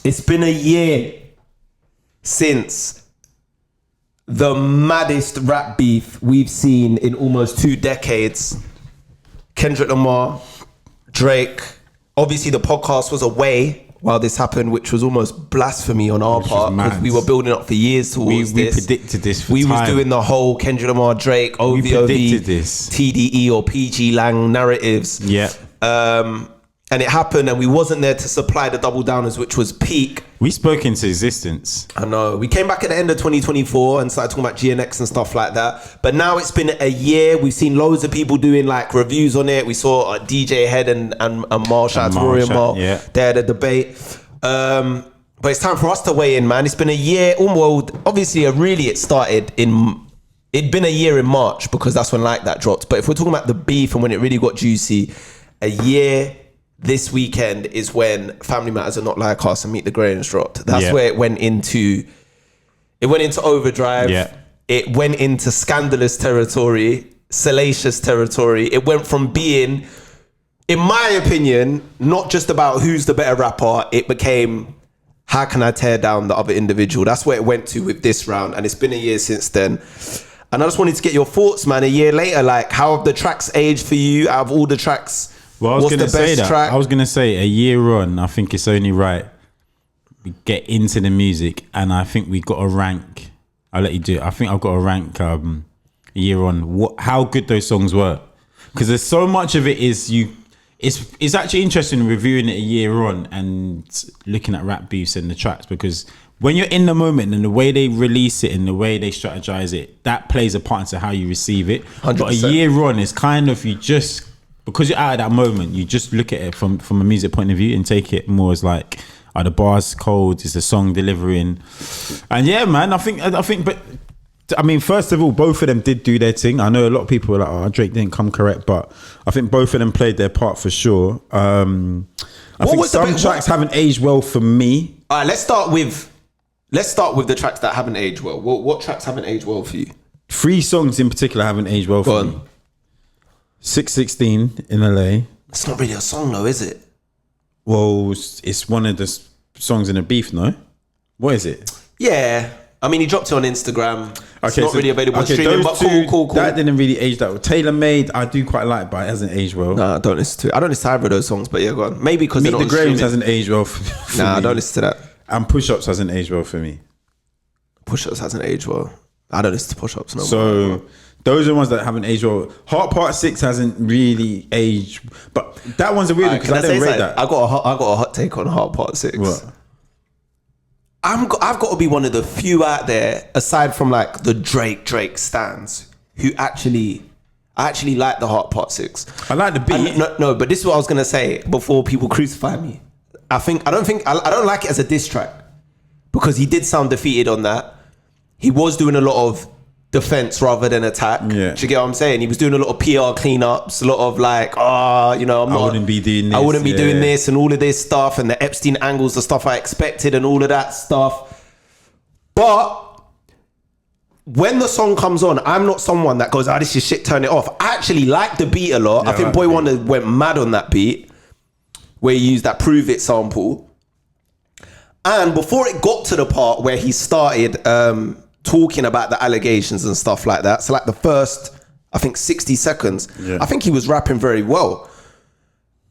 It's been a year since the maddest rap beef we've seen in almost 2 decades. Kendrick Lamar, Drake. Obviously, the podcast was away while this happened, which was almost blasphemy on our part because we were building up for years towards this. We predicted this for We time. was doing the whole Kendrick Lamar, Drake, OVOV, TDE or PG Lang narratives. Yeah. And it happened and we wasn't there to supply the double downers, which was peak. We spoke into existence. I know. We came back at the end of 2024 and started talking about GNX and stuff like that. But now it's been a year. We've seen loads of people doing like reviews on it. We saw DJ Head and Marl, shout out to Rory and Marl. Yeah. They had a debate. But it's time for us to weigh in, man. It's been a year. Almost, obviously, it'd been a year in March because that's when Like That dropped. But if we're talking about the beef and when it really got juicy, a year this weekend is when Family Matters Are Not Like Us and Meet the Grahams dropped. That's where it went into overdrive. Yeah. It went into scandalous territory, salacious territory. It went from being, in my opinion, not just about who's the better rapper. It became, how can I tear down the other individual? That's where it went to with this round. And it's been a year since then. And I just wanted to get your thoughts, man, a year later. Like, how have the tracks aged for you out of all the tracks? Well, I was going to say that. I was going to say a year on, I think it's only right we get into the music, and I think we got to rank. I'll let you do it. I think I've got to rank a year on how good those songs were, because there's so much of it is you. It's actually interesting reviewing it a year on and looking at rap beefs and the tracks, because when you're in the moment and the way they release it and the way they strategize it, that plays a part into how you receive it. 100%. But a year on is kind of, you just, because you're out of that moment, you just look at it from a music point of view and take it more as like, are the bars cold? Is the song delivering? And yeah, man, I think, but I mean, first of all, both of them did do their thing. I know a lot of people were like, oh, Drake didn't come correct, but I think both of them played their part for sure. I think some tracks haven't aged well for me. All right, let's start with the tracks that haven't aged well. What tracks haven't aged well for you? 3 songs in particular haven't aged well for me. 616 in LA. It's not really a song though, is it? Well, it's one of the songs in a beef, no? What is it? Yeah. I mean, he dropped it on Instagram. It's not really available on streaming, but cool. That didn't really age that well. Tailor Made, I do quite like, but it hasn't aged well. Nah, I don't listen to it. I don't listen to either of those songs, but yeah, go on. Maybe because Meet the Grahams hasn't aged well for me. I don't listen to that. And Push Ups hasn't aged well for me. Push Ups hasn't aged well. I don't listen to Push Ups no more. So those are the ones that haven't aged well. Heart Part 6 hasn't really aged, but that one's a weird one because I didn't rate that. I got a hot take on Heart Part 6. What? I've got to be one of the few out there, aside from like the Drake stans, who I actually like the Heart Part 6. I like the beat. No, but this is what I was gonna say before people crucify me. I don't like it as a diss track because he did sound defeated on that. He was doing a lot of defense rather than attack. Yeah. Do you get what I'm saying? He was doing a lot of PR cleanups, a lot of like, I wouldn't be doing this and all of this stuff, and the Epstein angles, the stuff I expected and all of that stuff. But when the song comes on, I'm not someone that goes, this is shit, turn it off. I actually like the beat a lot. Yeah, I think Boy Wonder went mad on that beat where he used that Prove It sample. And before it got to the part where he started talking about the allegations and stuff like that, so like the first, I think 60 seconds, I think he was rapping very well.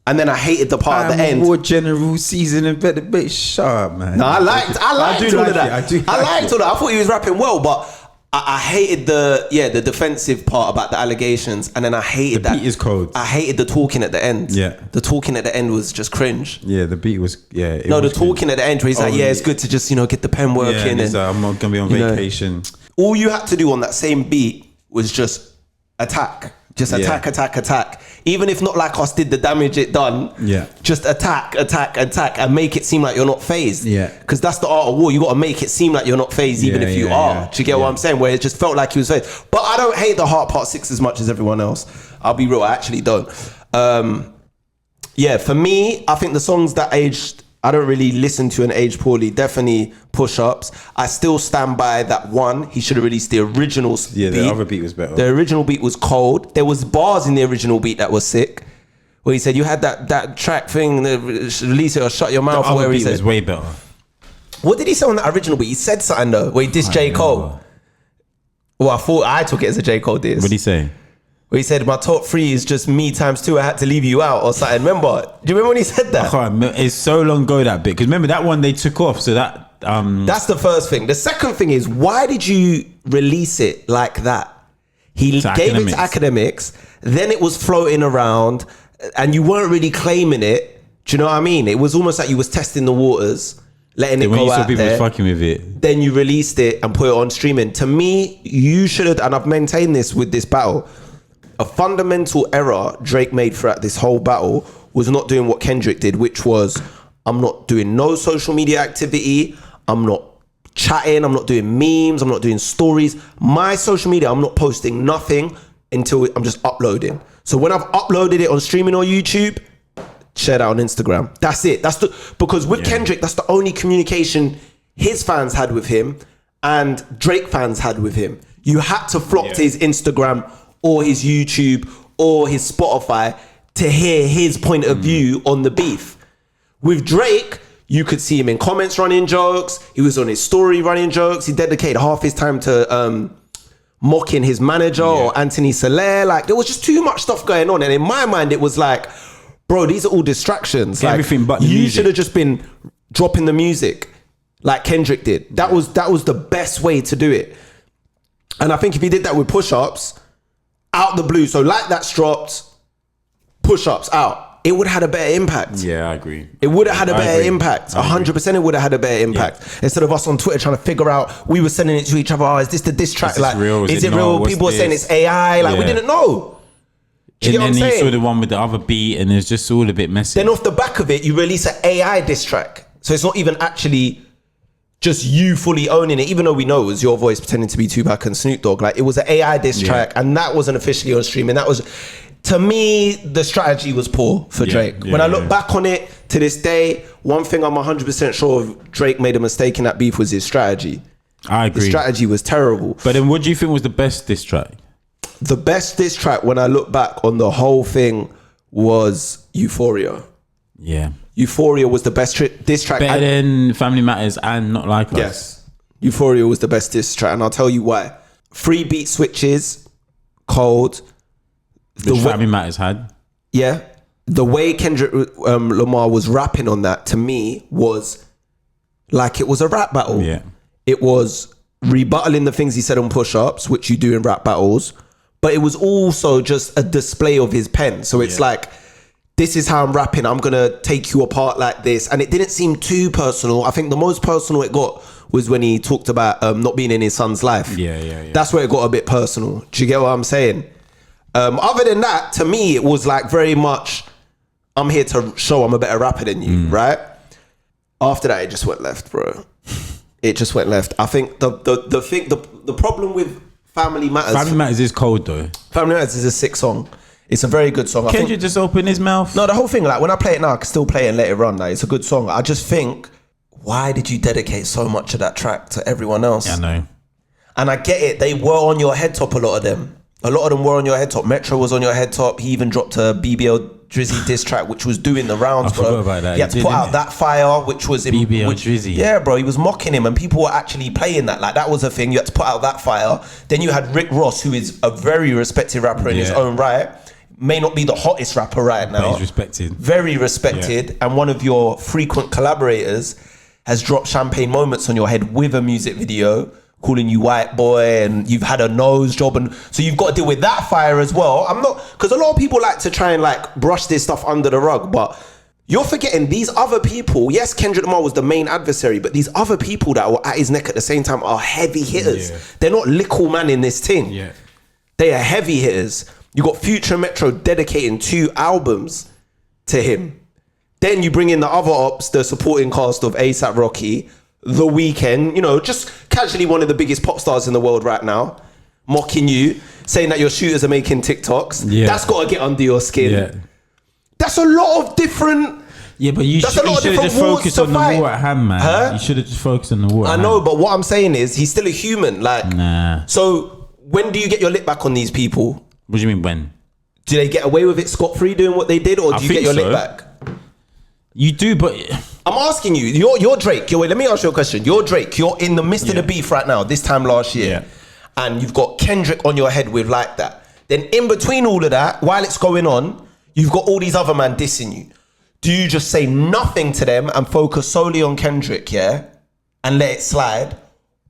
And then I hated the part at the end. More general season and better bit sharp, man. No, I liked all of that. I liked all that. I thought he was rapping well, but I hated the defensive part about the allegations, and then I hated the beat is cold. I hated the talking at the end. Yeah, the talking at the end was just cringe. Yeah, the beat was the talking at the end where he's like, it's good to just get the pen working. And I'm not gonna be on vacation. All you had to do on that same beat was just attack. Just attack. Even if Not Like Us did the damage it done, just attack, and make it seem like you're not phased. Yeah. Because that's the art of war. You got to make it seem like you're not phased, even if you are. Do you get what I'm saying? Where it just felt like he was phased. But I don't hate the Heart Part 6 as much as everyone else. I'll be real, I actually don't. For me, I think the songs that aged, I don't really listen to and age poorly. Definitely Push Ups. I still stand by that one. He should have released the original beat. The other beat was better. The original beat was cold. There was bars in the original beat that was sick. Where he said, you had that track thing, release it or shut your mouth. The other beat was way better. What did he say on that original beat? He said something though, where he dissed J. Cole. Well, I took it as a J. Cole diss. What did he say? Where he said, my top 3 is just me times 2. I had to leave you out or something. Remember? Do you remember when he said that? I can't remember. It's so long ago, that bit. Because remember, that one they took off. So that... That's the first thing. The second thing is, why did you release it like that? He gave it to academics. Then it was floating around and you weren't really claiming it. Do you know what I mean? It was almost like you was testing the waters, letting it go out there. When you saw people fucking with it. Then you released it and put it on streaming. To me, you should have, and I've maintained this with this battle, a fundamental error Drake made throughout this whole battle was not doing what Kendrick did, which was, I'm not doing no social media activity. I'm not chatting. I'm not doing memes. I'm not doing stories. My social media, I'm not posting nothing until I'm just uploading. So when I've uploaded it on streaming or YouTube, share that on Instagram. That's it. Because with Kendrick, that's the only communication his fans had with him and Drake fans had with him. You had to flock to his Instagram or his YouTube or his Spotify to hear his point of view on the beef. With Drake, you could see him in comments running jokes. He was on his story running jokes. He dedicated half his time to mocking his manager or Anthony Soler. Like, there was just too much stuff going on. And in my mind, it was like, bro, these are all distractions. Like, everything but the you music. should have just been dropping the music like Kendrick did. That was the best way to do it. And I think if he did that with push-ups, out the blue, so like that's dropped, push-ups out, it would have had a better impact. Yeah, I agree. It would have had a better impact. 100% it would have had a better impact. Yeah. Instead of us on Twitter trying to figure out, we were sending it to each other, oh, is this the diss track? Like, is it real? People were saying it's AI. Like, we didn't know. And then you saw the one with the other beat and it's just all a bit messy. Then off the back of it, you release an AI diss track. So it's not even actually just you fully owning it, even though we know it was your voice pretending to be Tupac and Snoop Dogg. Like, it was an AI diss track and that wasn't officially on stream. And that was, to me, the strategy was poor for Drake. When I look back on it to this day, one thing I'm 100% sure of, Drake made a mistake in that beef was his strategy. I agree. The strategy was terrible. But then what do you think was the best diss track? The best diss track, when I look back on the whole thing, was Euphoria. Yeah. Euphoria was the best diss track. Better than Family Matters and Not Like Us. Yes. Euphoria was the best diss track, and I'll tell you why. 3 beat switches, cold. Which Family Matters had. Yeah. The way Kendrick Lamar was rapping on that, to me, was like it was a rap battle. Yeah. It was rebuttaling the things he said on push-ups, which you do in rap battles, but it was also just a display of his pen. So it's like, this is how I'm rapping. I'm going to take you apart like this. And it didn't seem too personal. I think the most personal it got was when he talked about not being in his son's life. Yeah. That's where it got a bit personal. Do you get what I'm saying? Other than that, to me, it was like very much, I'm here to show I'm a better rapper than you, right? After that, it just went left, bro. It just went left. I think the problem with Family Matters is cold though. Family Matters is a sick song. It's a very good song. Can't you just open his mouth? No, the whole thing, like when I play it now, I can still play it and let it run. Like, it's a good song. I just think, why did you dedicate so much of that track to everyone else? Yeah, I know. And I get it. They were on your head top, a lot of them. A lot of them were on your head top. Metro was on your head top. He even dropped a BBL Drizzy diss track, which was doing the rounds, bro. I forgot about that. He had to put out That Fire, which was in BBL Drizzy. Yeah, bro. He was mocking him, and people were actually playing that. Like, that was a thing. You had to put out That Fire. Then you had Rick Ross, who is a very respected rapper in his own right. May not be the hottest rapper right now. But he's respected. Very respected. And one of your frequent collaborators has dropped Champagne Moments on your head with a music video, calling you white boy, and you've had a nose job, and so you've got to deal with that fire as well. I'm not, because a lot of people like to try and like brush this stuff under the rug, but you're forgetting these other people. Yes, Kendrick Lamar was the main adversary, but these other people that were at his neck at the same time are heavy hitters. They're not little man in this thing. They are heavy hitters. You got Future Metro dedicating 2 albums to him. Then you bring in the other ops, the supporting cast of A$AP Rocky, The Weeknd, you know, just casually one of the biggest pop stars in the world right now, mocking you, saying that your shooters are making TikToks. That's got to get under your skin. That's a lot of different... Yeah, but you should have just focused on the war at hand, man. Huh? You should have just focused on the war at hand. I know, but what I'm saying is he's still a human. Like, nah. So when do you get your lip back on these people? What do you mean when? Do they get away with it scot-free doing what they did, or do you get your lip back? You do, but I'm asking you. You're Drake. Wait, let me ask you a question. You're Drake. You're in the midst of the beef right now. This time last year, and you've got Kendrick on your head with like that. Then in between all of that, while it's going on, you've got all these other man dissing you. Do you just say nothing to them and focus solely on Kendrick, and let it slide,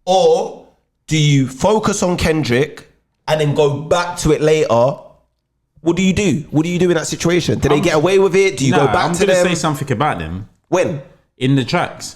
or do you focus on Kendrick and then go back to it later? What do you do? What do you do in that situation? Do they get away with it? Do you go back to them? I'm going to say something about them. When? In the tracks.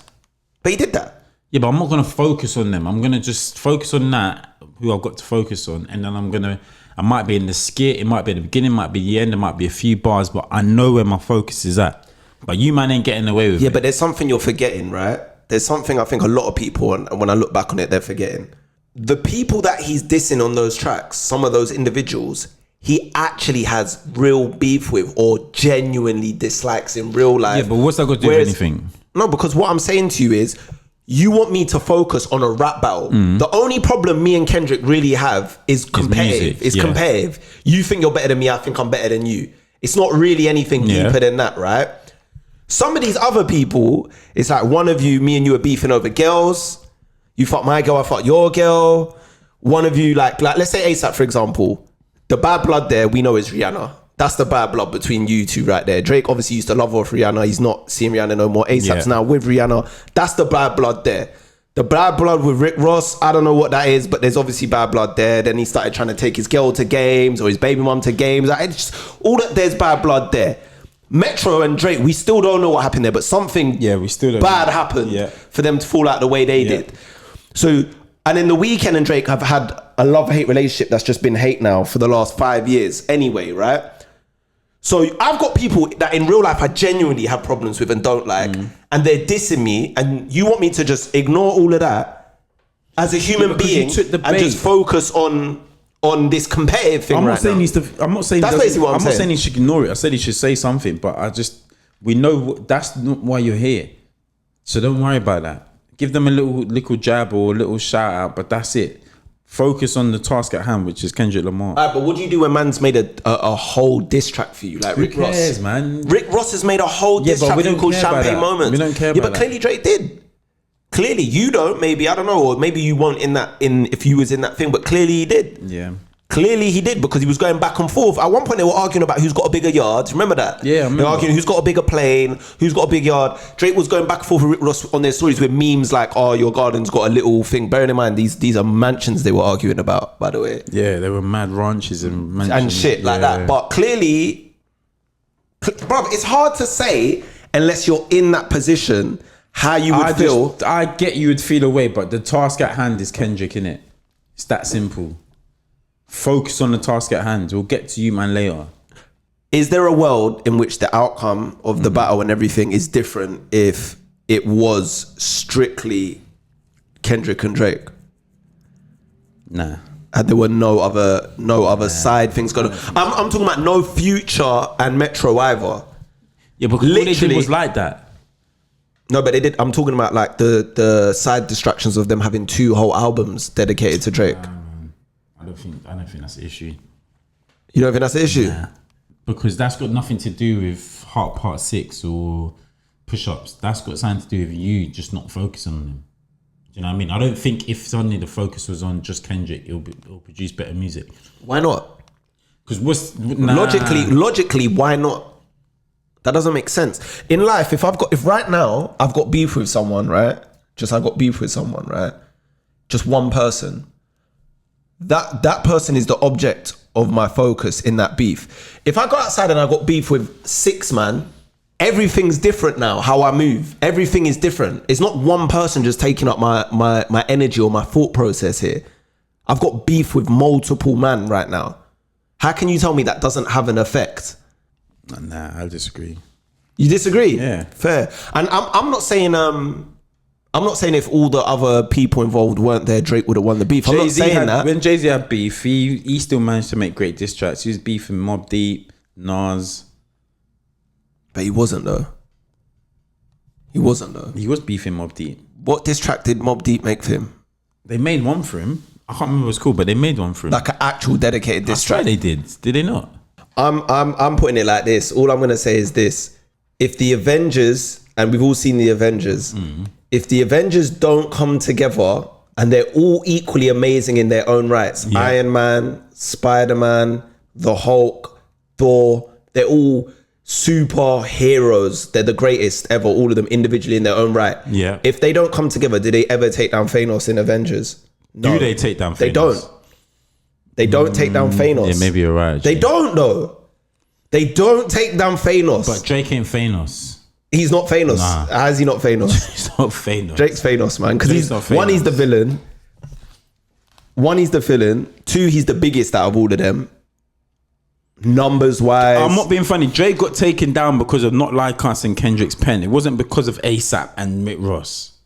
But he did that. Yeah, but I'm not going to focus on them. I'm going to just focus on that, who I've got to focus on. And then I might be in the skit, it might be at the beginning, it might be the end, it might be a few bars, but I know where my focus is at. But you, man, ain't getting away with it. Yeah, but there's something you're forgetting, right? There's something I think a lot of people, and when I look back on it, they're forgetting. The people that he's dissing on those tracks, some of those individuals, he actually has real beef with or genuinely dislikes in real life. Yeah, but what's that got to do with anything? No, because what I'm saying to you is, you want me to focus on a rap battle. The only problem me and Kendrick really have is competitive. It's competitive. You think you're better than me, I think I'm better than you. It's not really anything deeper than that, right? Some of these other people, it's like one of you, me and you are beefing over girls. You fuck my girl, I fuck your girl. One of you, like let's say ASAP, for example. The bad blood there, we know is Rihanna. That's the bad blood between you two right there. Drake obviously used to love off Rihanna. He's not seeing Rihanna no more. ASAP's now with Rihanna. That's the bad blood there. The bad blood with Rick Ross, I don't know what that is, but there's obviously bad blood there. Then he started trying to take his girl to games or his baby mum to games. There's bad blood there. Metro and Drake, we still don't know what happened there, but something we still don't bad happened for them to fall out the way they did. So, and then The Weeknd and Drake have had a love-hate relationship that's just been hate now for the last 5 years anyway, right? So I've got people that in real life I genuinely have problems with and don't like, and they're dissing me, and you want me to just ignore all of that as a human being and just focus on this competitive thing. I'm not saying that's basically what I'm saying. I'm not saying he should ignore it. I said he should say something, but we know that's not why you're here. So don't worry about that. Give them a little jab or a little shout out, but that's it. Focus on the task at hand, which is Kendrick Lamar. But what do you do when man's made a whole diss track for you, like Rick Ross? Man. Rick Ross has made a whole diss track for you called Champagne Moments. We don't care about that. But clearly Drake did. Clearly you don't. Maybe I don't know, or maybe you won't if you was in that thing. But clearly he did. Yeah. Clearly he did, because he was going back and forth. At one point they were arguing about who's got a bigger yard. Remember that? Yeah, I remember. They were arguing who's got a bigger plane, who's got a big yard. Drake was going back and forth with Rick Ross on their stories with memes like, "Oh, your garden's got a little thing." Bearing in mind these are mansions they were arguing about, by the way. Yeah, they were mad ranches and mansions and shit like that. But clearly, bro, it's hard to say unless you're in that position how you would feel. I get you would feel away, but the task at hand is Kendrick, innit? It's that simple. Focus on the task at hand. We'll get to you, man, later. Is there a world in which the outcome of the battle and everything is different if it was strictly Kendrick and Drake? Nah. And there were no other side things going on. I'm talking about no Future and Metro either. Yeah, because all they did was like that. No, but they did. I'm talking about like the side distractions of them having 2 whole albums dedicated to Drake. I don't think that's the issue. You don't think that's the issue? Nah. Because that's got nothing to do with Heart Part 6 or push-ups. That's got something to do with you just not focusing on them. Do you know what I mean? I don't think if suddenly the focus was on just Kendrick, it'll produce better music. Why not? Because logically, why not? That doesn't make sense. In life, if right now I've got beef with someone, right? Just one person. That person is the object of my focus in that beef. If I go outside and I got beef with 6 man, everything's different now. How I move, everything is different. It's not one person just taking up my energy or my thought process here. I've got beef with multiple man right now. How can you tell me that doesn't have an effect? Nah, I disagree. You disagree? Yeah, fair. And I'm not saying if all the other people involved weren't there, Drake would have won the beef. I'm not saying that. When Jay-Z had beef, he still managed to make great diss tracks. He was beefing Mobb Deep, Nas. But he wasn't though. He was beefing Mobb Deep. What diss track did Mobb Deep make for him? They made one for him. I can't remember what it's called, but they made one for him. Like an actual dedicated diss track? They did. Did they not? I'm putting it like this. All I'm going to say is this. If the Avengers and we've all seen the Avengers. If the Avengers don't come together and they're all equally amazing in their own rights, Iron Man, Spider-Man, the Hulk, Thor, they're all superheroes. They're the greatest ever, all of them individually in their own right. Yeah. If they don't come together, do they ever take down Thanos in Avengers? No. Do they take down Thanos? They don't. They don't take down Thanos. Yeah, maybe you're right. They don't though. They don't take down Thanos. But Drake ain't Thanos. He's not Thanos. Nah. How is he not Thanos? He's not Thanos. Drake's Thanos, man. Because he's not Thanos. one, he's the villain. One, he's the villain. Two, he's the biggest out of all of them. Numbers wise. I'm not being funny. Drake got taken down because of Not Like Us and Kendrick's Pen. It wasn't because of ASAP and Mick Ross.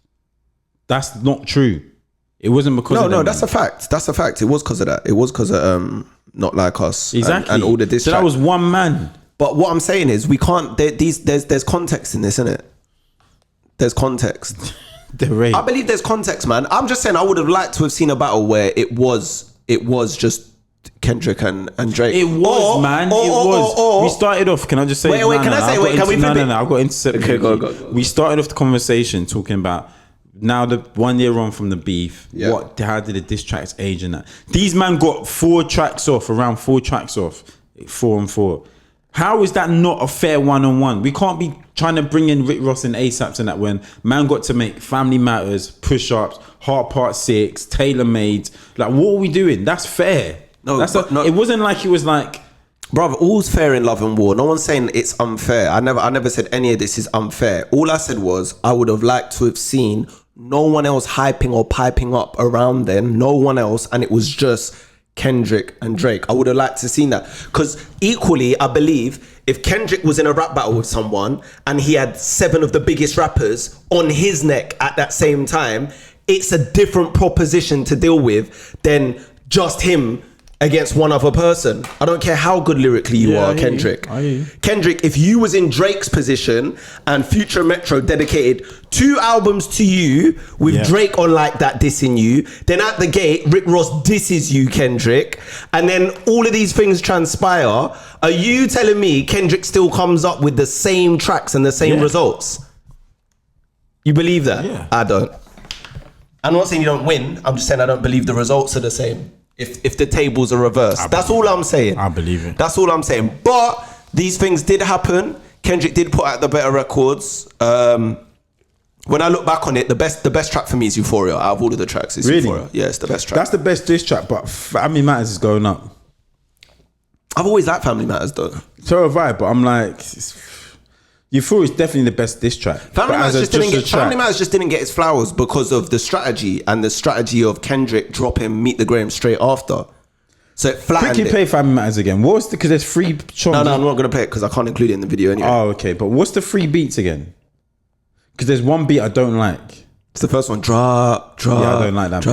That's not true. It wasn't because of them. No, that's a fact. That's a fact. It was because of that. It was because of Not Like Us. Exactly. And all the diss So that tracks. was one man. But what I'm saying is we can't, there's context in this, isn't it? There's context. I believe there's context, man. I'm just saying I would have liked to have seen a battle where it was just Kendrick and Drake. It was, man. It was. We started off. Can I just say? Wait, can I say? Can we flip it? No. I've got intercept. Okay, go. We started off the conversation talking about now the 1 year on from the beef. Yeah. How did the diss tracks age and that? These man got 4 tracks off, around 4 tracks off, 4 and 4. How is that not a fair 1-on-1? We can't be trying to bring in Rick Ross and ASAPs and that when man got to make Family Matters, Push-Ups, Heart Part 6, Tailor Made. Like, what are we doing? That's fair. No, no. It wasn't like it was like, brother, all's fair in love and war. No one's saying it's unfair. I never said any of this is unfair. All I said was I would have liked to have seen no one else hyping or piping up around then. No one else, and it was just Kendrick and Drake. I would have liked to seen that, because equally I believe if Kendrick was in a rap battle with someone and he had 7 of the biggest rappers on his neck at that same time, it's a different proposition to deal with than just him against one other person. I don't care how good lyrically you are, Kendrick. Kendrick, if you was in Drake's position and Future Metro dedicated 2 albums to you with Drake on like that dissing you, then at the gate Rick Ross disses you, Kendrick, and then all of these things transpire. Are you telling me Kendrick still comes up with the same tracks and the same results? You believe that? Yeah. I don't. I'm not saying you don't win. I'm just saying I don't believe the results are the same. If the tables are reversed. That's all I'm saying. I believe it. That's all I'm saying. But these things did happen. Kendrick did put out the better records. When I look back on it, the best track for me is Euphoria. Out of all of the tracks, it's Euphoria. Yeah, it's the best track. That's the best diss track, but Family Matters is going up. I've always liked Family Matters though. So have I, but I'm like, Euphoria is definitely the best diss track. Family Matters just didn't get its flowers because of the strategy of Kendrick dropping Meet the Graham straight after. So it flattened Quickly play Family Matters again. What's because there's 3 songs. No, I'm not gonna play it because I can't include it in the video anyway. Oh, okay. But what's the 3 beats again? Because there's one beat I don't like. It's the first one. Drop. Yeah, I don't like that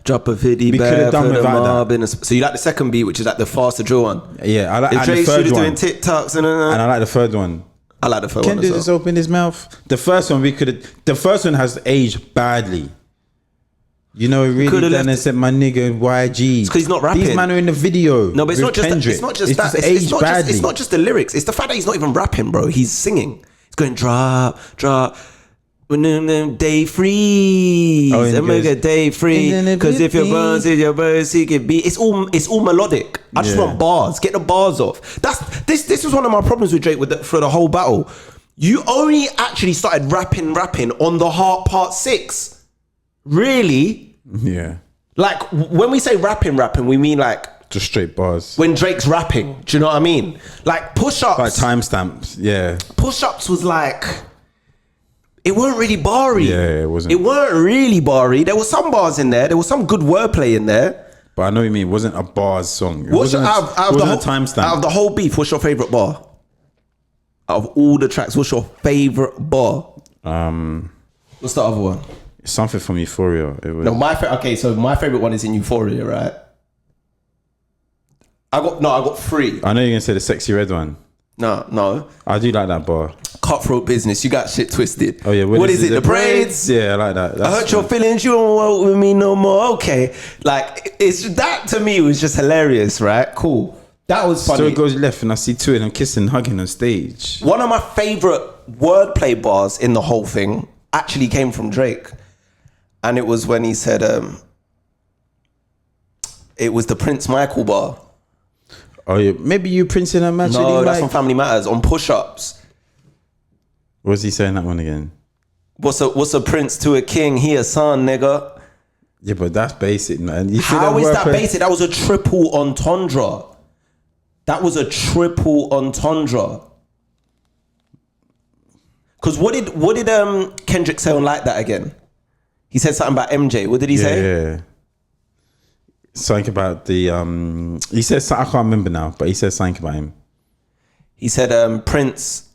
Drop a 50 We could have done without that. So you like the second beat, which is like the faster drill one. Yeah, I like If the Drake third was one. doing TikToks and I like the third one. I like the third one. Kendrick just opened his mouth. The first one the first one has aged badly. You know, it really done and said my nigga YG. It's because he's not rapping. These man are in the video. No, but it's not just that. It's not just the lyrics. It's the fact that he's not even rapping, bro. He's singing. He's going drop. Day freeze. Omega day free. Because if your birds, he can be. It's all melodic. I just want bars. Get the bars off. This was one of my problems with Drake for the whole battle. You only actually started rapping on the Heart Part 6. Really? Yeah. Like when we say rapping, we mean like just straight bars. When Drake's rapping, do you know what I mean? Like Push-Ups. Like timestamps. Yeah. Push-Ups was like. It weren't really barry. Yeah, it wasn't. It weren't really barry. There were some bars in there. There was some good wordplay in there. But I know what you mean. It wasn't a bars song. It Out of the whole beef, what's your favourite bar? Out of all the tracks, what's your favourite bar? What's the other one? It's something from Euphoria. So my favourite one is in Euphoria, right? I got 3. I know you're going to say the Sexy Red one. No. I do like that bar. Cutthroat Business. You got shit twisted. Oh yeah. What is it? The braids? Yeah, I like that. I hurt your feelings. You don't walk with me no more. Okay. Like, it's that to me was just hilarious, right? Cool. That was funny. Story goes left and I see two of them kissing, hugging on stage. One of my favorite wordplay bars in the whole thing actually came from Drake. And it was when he said, it was the Prince Michael bar. Oh, yeah. Maybe you Prince in a match. No, that's on Family Matters, on Push-Ups. Was he saying that one again? What's a prince to a king? He a son, nigga. Yeah, but that's basic, man. How is that basic? That was a triple entendre. That was a triple entendre. Because what did Kendrick say on Like That again? He said something about MJ. What did he say? Yeah. Something about the he said, I can't remember now, but he said something about him. He said Prince.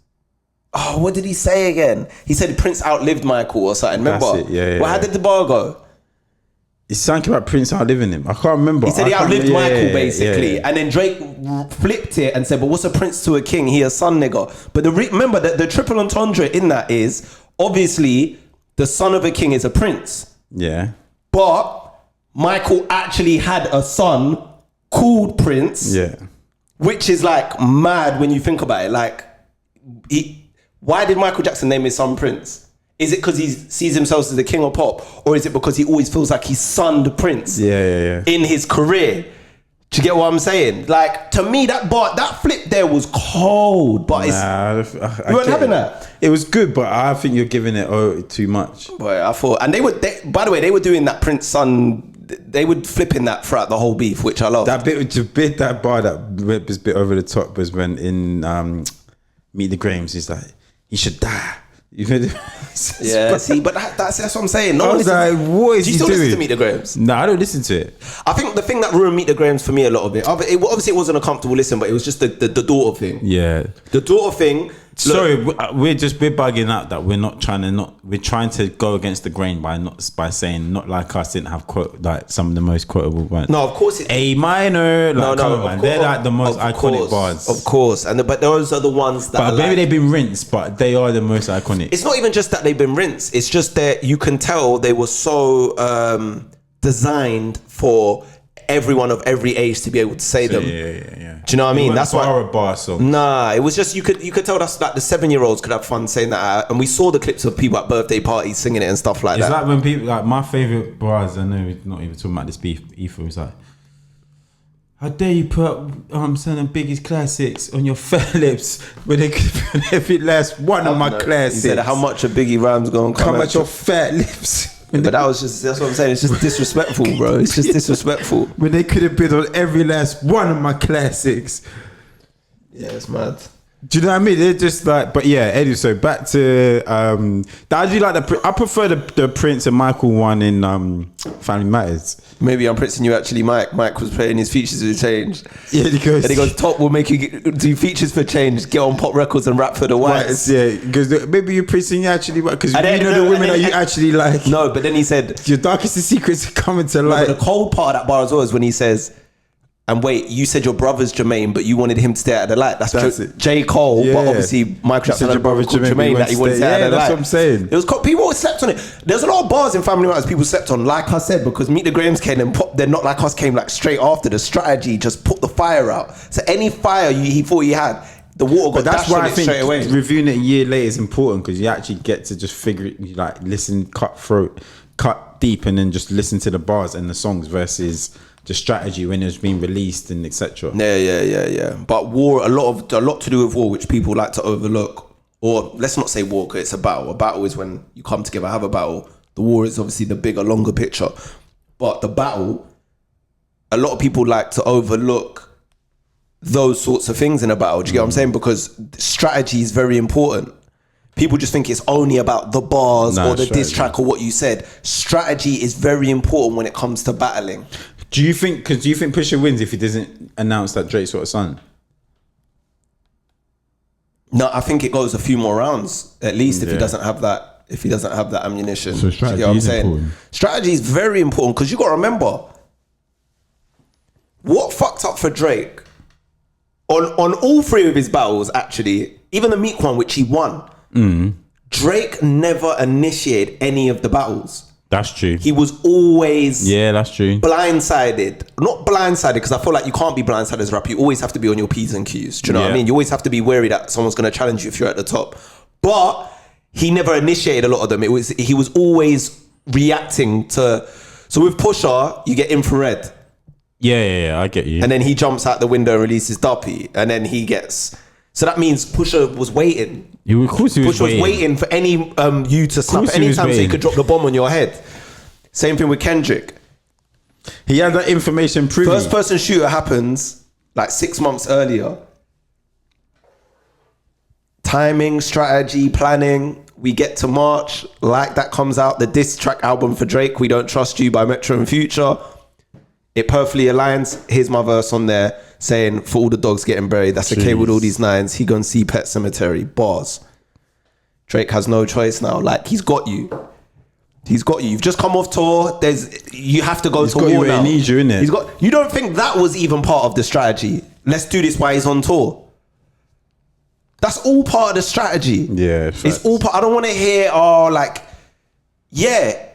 Oh, what did he say again? He said Prince outlived Michael or something. Remember? That's it. Yeah. Well, how did the bar go? It's something about Prince outliving him. I can't remember. He said he outlived Michael, basically. Yeah. And then Drake flipped it and said, but what's a prince to a king? He a son, nigga. But remember that the triple entendre in that is, obviously, the son of a king is a prince. Yeah. But Michael actually had a son called Prince. Yeah. Which is like mad when you think about it. Like, why did Michael Jackson name his son Prince? Is it because he sees himself as the king of pop? Or is it because he always feels like he sunned Prince in his career? Do you get what I'm saying? Like, to me, that flip there was cold. But you weren't having that? It was good, but I think you're giving it too much. Boy, I thought, and by the way, they were doing that Prince son. They were flipping that throughout the whole beef, which I love. That that bar that was a bit over the top was when in Meet the Grahams, he's like, he should die. You heard it? Yeah, see, but that's what I'm saying. I was like, what is he doing? Do you still listen to Meet the Grahams? No, I don't listen to it. I think the thing that ruined Meet the Grahams for me a little bit, obviously it wasn't a comfortable listen, but it was just the daughter thing. Yeah. The daughter thing. Sorry, we're bugging out that we're trying to go against the grain by saying not like us didn't have some of the most quotable ones. No, of course it's A minor. Like, come on, man. They're like the most iconic bars. Of course, but those are the ones that. But maybe they've been rinsed, but they are the most iconic. It's not even just that they've been rinsed. It's just that you can tell they were so designed for everyone of every age to be able to say them. Yeah. Do you know what I mean? That's why. A bar song. Nah, it was just you could tell us that the 7-year-olds could have fun saying that, and we saw the clips of people at birthday parties singing it and stuff like that. It's like when people like my favorite bars. I know we're not even talking about this beef. Ether was like, how dare you put some of the biggest classics on your fat lips when they could put every last one of my classics. He said, how much a Biggie rhymes gonna come at your fat lips? But that's what I'm saying. It's just disrespectful, bro. It's just disrespectful. When they could have been on every last one of my classics. Yeah, it's mad. Do you know what I mean? They're just like, but yeah, Eddie. So back to I do like I prefer the Prince and Michael one in Family Matters. Maybe I'm Prince and you actually Mike. Mike was playing his features for change. Yeah, he goes, Top will make you do features for change. Get on Pop Records and rap for the whites. Yeah, because maybe you Prince and you actually because you know the women that you actually like. No, but then he said your darkest secrets are coming to light. But the cold part of that bar as well is when he says, and wait, you said your brother's Jermaine, but you wanted him to stay out of the light. That's it. J. Cole, but obviously Michael Jackson had a brother called Jermaine that he wanted to stay out of the light. That's what I'm saying. It was people always slept on it. There's a lot of bars in Family Matters people slept on, like I said, because Meet the Grahams came and They're Not Like Us came like straight after. The strategy just put the fire out. So any fire he thought he had, the water got dashed on it straight away. That's why I think reviewing it a year later is important, because you actually get to just figure it, like listen, cut deep, and then just listen to the bars and the songs versus the strategy when it was being released and etc. Yeah. But war, a lot to do with war, which people like to overlook. Or let's not say war, because it's a battle. A battle is when you come together, have a battle. The war is obviously the bigger, longer picture. But the battle, a lot of people like to overlook those sorts of things in a battle. Do you get what I'm saying? Because strategy is very important. People just think it's only about the bars or the diss track or what you said. Strategy is very important when it comes to battling. Do you think Pusha wins if he doesn't announce that Drake's got a son? No, I think it goes a few more rounds at least if he doesn't have that. If he doesn't have that ammunition. So strategy is important. Strategy is very important because you got to remember what fucked up for Drake on all three of his battles. Actually, even the Meek one, which he won, Drake never initiated any of the battles. That's true. He was always that's true. blindsided. Not blindsided, because I feel like you can't be blindsided as a rapper. You always have to be on your P's and Q's. Do you know what I mean? You always have to be wary that someone's going to challenge you if you're at the top. But he never initiated a lot of them. He was always reacting to. So with Pusha, you get infrared. Yeah, I get you. And then he jumps out the window and releases Duppy, and then he gets. So that means Pusha was waiting. Of course he was Pusha was waiting for any you to snap at any time so he could drop the bomb on your head. Same thing with Kendrick. He had that information privy. First person shooter happens like 6 months earlier. Timing, strategy, planning. We get to March, like that comes out. The diss track album for Drake, We Don't Trust You by Metro and Future. It perfectly aligns. Here's my verse on there saying, for all the dogs getting buried, that's okay with all these nines. He gonna see Pet Cemetery. Bars. Drake has no choice now. Like, he's got you. He's got you. You've just come off tour. You have to go to war now. He needs you, innit? You don't think that was even part of the strategy? Let's do this while he's on tour. That's all part of the strategy. Yeah. It's all part. I don't want to hear,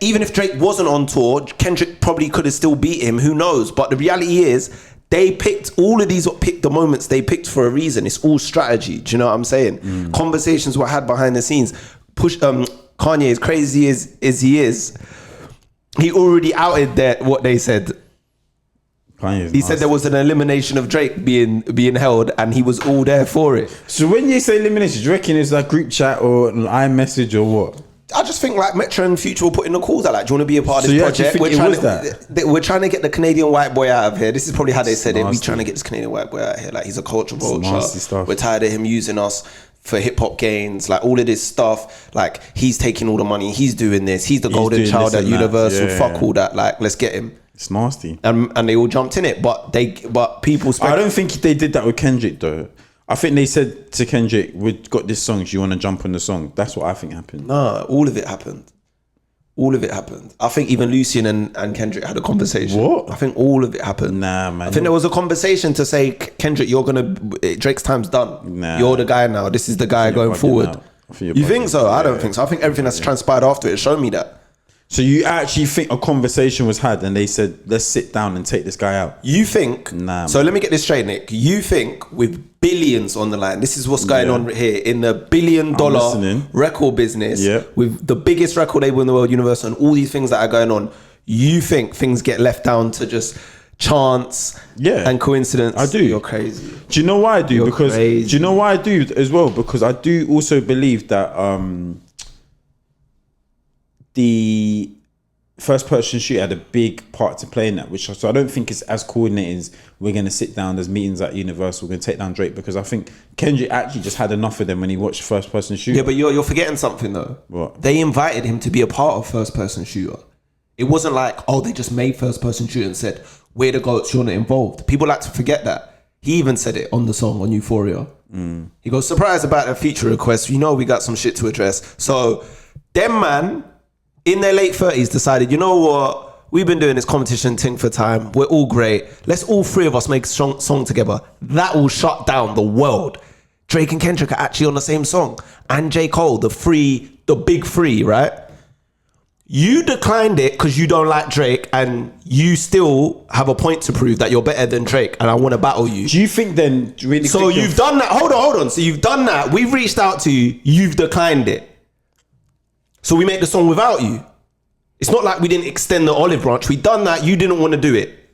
even if Drake wasn't on tour, Kendrick probably could have still beat him. Who knows? But the reality is, they picked the moments they picked for a reason. It's all strategy. Do you know what I'm saying? Conversations were had behind the scenes. Kanye, as crazy as he is, he already outed what they said. He said there was an elimination of Drake being held, and he was all there for it. So when you say elimination, do you reckon it's like group chat or an iMessage or what? I just think like Metro and Future will put in the calls out like, do you want to be a part of this project? We're trying to get the Canadian white boy out of here. This is probably how they said it. We're trying to get this Canadian white boy out of here. Like, he's a culture vulture. We're tired of him using us for hip hop gains, like all of this stuff. Like, he's taking all the money. He's doing this. He's the golden child at Universal. Fuck all that. Like, let's get him. It's nasty. And they all jumped in it, but people. I don't think they did that with Kendrick though. I think they said to Kendrick, "We've got this song. Do you want to jump on the song?" That's what I think happened. Nah, all of it happened. I think even Lucian and Kendrick had a conversation. What? I think all of it happened. Nah, man. I think there was a conversation to say, Kendrick, Drake's time's done. Nah. You're the guy now. This is the guy going forward. You think so? I don't think so. I think everything that's transpired after it showed me that. So you actually think a conversation was had and they said, let's sit down and take this guy out? You think? Nah. So let me get this straight, Nick. You think with billions on the line, this is what's going on here in the $1 billion record business, with the biggest record label in the world, Universal, and all these things that are going on, you think things get left down to just chance and coincidence? I do. You're crazy. Do you know why I do? You're because crazy. Do you know why I do as well? Because I do also believe that the first person shoot had a big part to play in that, so I don't think it's as coordinated as we're going to sit down, there's meetings at Universal, we're going to take down Drake, because I think Kendrick actually just had enough of them when he watched first person shooter. Yeah, but you're forgetting something though. What? They invited him to be a part of first person shooter. It wasn't like, they just made first person shooter and said, we're the goats, you're not involved. People like to forget that. He even said it on the song on Euphoria. He goes, surprised about a feature request, we got some shit to address. So them man in their late 30s decided, you know what, we've been doing this competition thing for time, we're all great, let's all three of us make a song together. That will shut down the world. Drake and Kendrick are actually on the same song, and J. Cole, the big three, right? You declined it because you don't like Drake, and you still have a point to prove that you're better than Drake, and I want to battle you. Do you think then, really? So you've done that, hold on. So you've done that, we've reached out to you, you've declined it. So we make the song without you. It's not like we didn't extend the olive branch. We done that. You didn't want to do it.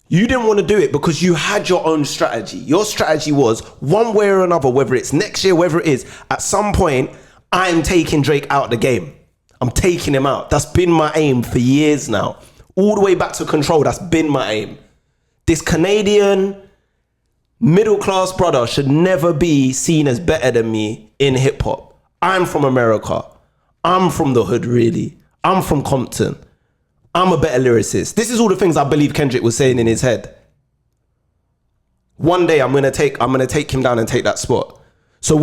You didn't want to do it because you had your own strategy. Your strategy was one way or another, whether it's next year, whether it is, at some point, I'm taking Drake out of the game. I'm taking him out. That's been my aim for years now. All the way back to Control, that's been my aim. This Canadian middle class brother should never be seen as better than me in hip hop. I'm from America. I'm from the hood, really. I'm from Compton. I'm a better lyricist. This is all the things I believe Kendrick was saying in his head. One day I'm gonna take him down and take that spot. So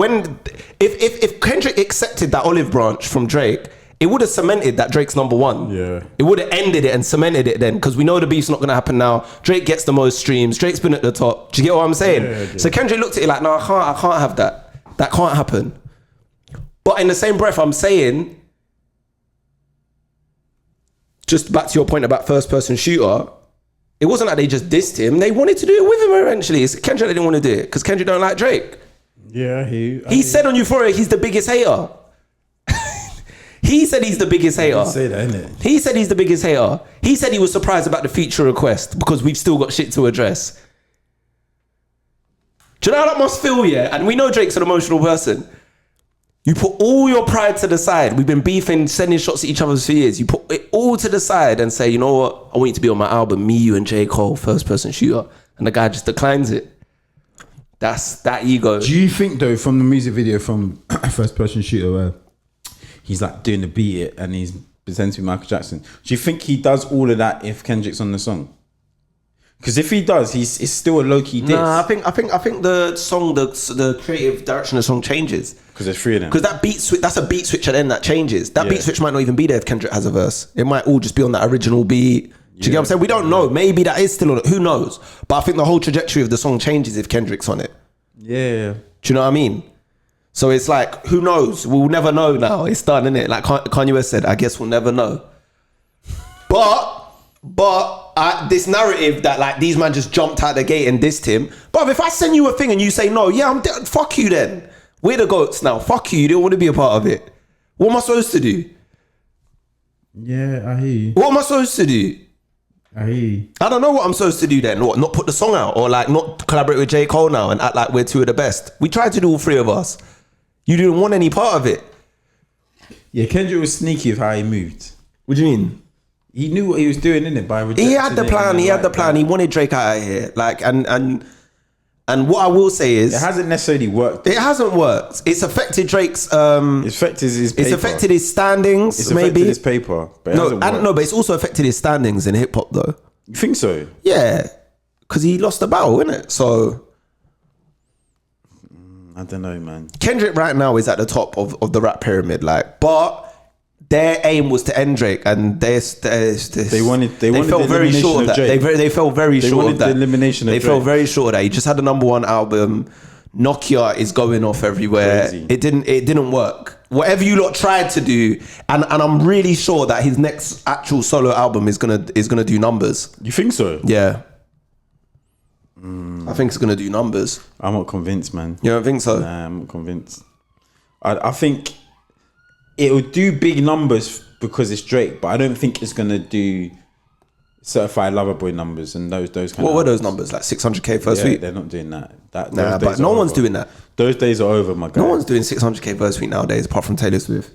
if Kendrick accepted that olive branch from Drake, it would have cemented that Drake's number one. Yeah. It would have ended it and cemented it then, because we know the beef's not gonna happen now. Drake gets the most streams. Drake's been at the top. Do you get what I'm saying? Yeah. So Kendrick looked at it like, no, I can't have that. That can't happen. But in the same breath, I'm saying, just back to your point about first person shooter, it wasn't like they just dissed him. They wanted to do it with him eventually. It's Kendrick didn't want to do it because Kendrick don't like Drake. Yeah, he said on Euphoria he's the biggest hater. He said he's the biggest hater. He say that, innit? He said he's the biggest hater. He said he was surprised about the feature request because we've still got shit to address. Do you know how that must feel, yeah? And we know Drake's an emotional person. You put all your pride to the side. We've been beefing, sending shots at each other for years. You put it all to the side and say, you know what? I want you to be on my album, me, you, and J. Cole, first person shooter. And the guy just declines it. That's that ego. Do you think, though, from the music video from First Person Shooter, where he's like doing the beat and he's presenting to Michael Jackson, do you think he does all of that if Kendrick's on the song? Because if he does, it's still a low-key diss. Nah, I think the song, the creative direction of the song changes. Because there's three of them. Because that beat switch, that's a beat switch at the end that changes. That beat switch might not even be there if Kendrick has a verse. It might all just be on that original beat. Do you get what I'm saying? We don't know. Maybe that is still on it. Who knows? But I think the whole trajectory of the song changes if Kendrick's on it. Yeah. Do you know what I mean? So it's like, who knows? We'll never know now. It's done, innit? Like Kanye West said, I guess we'll never know. But this narrative that like these man just jumped out the gate and dissed him. But if I send you a thing and you say no, yeah, I'm dead. Fuck you then. We're the goats now. Fuck you. You don't want to be a part of it. What am I supposed to do? Yeah, I hear you. What am I supposed to do? I hear you. I don't know what I'm supposed to do then. What, not put the song out or like not collaborate with J. Cole now and act like we're two of the best. We tried to do all three of us. You didn't want any part of it. Yeah, Kendrick was sneaky with how he moved. What do you mean? He knew what he was doing, innit? By rejecting he had the plan. He had the plan. He wanted Drake out of here. Like and what I will say is it hasn't necessarily worked. It hasn't worked. It's affected Drake's. It's affected his paper. It's affected his standings. It's maybe affected his paper. But no, but it's also affected his standings in hip hop, though. You think so? Yeah, because he lost the battle, innit? So I don't know, man. Kendrick right now is at the top of the rap pyramid, like, but their aim was to end Drake, and they fell very short of that. They fell very short of that. The elimination of Drake. They fell very short of that. He just had the #1 album. Nokia is going off everywhere. Crazy. It didn't work. Whatever you lot tried to do, and I'm really sure that his next actual solo album is gonna do numbers. You think so? Yeah. I think it's gonna do numbers. I'm not convinced, man. You don't think so? Nah, I'm not convinced. I think it will do big numbers because it's Drake, but I don't think it's gonna do Certified Lover Boy numbers and those kind. What were those numbers? Like 600k first week? They're not doing that. Nah, but no one's doing that. Those days are over, my guy. No one's doing 600k first week nowadays, apart from Taylor Swift.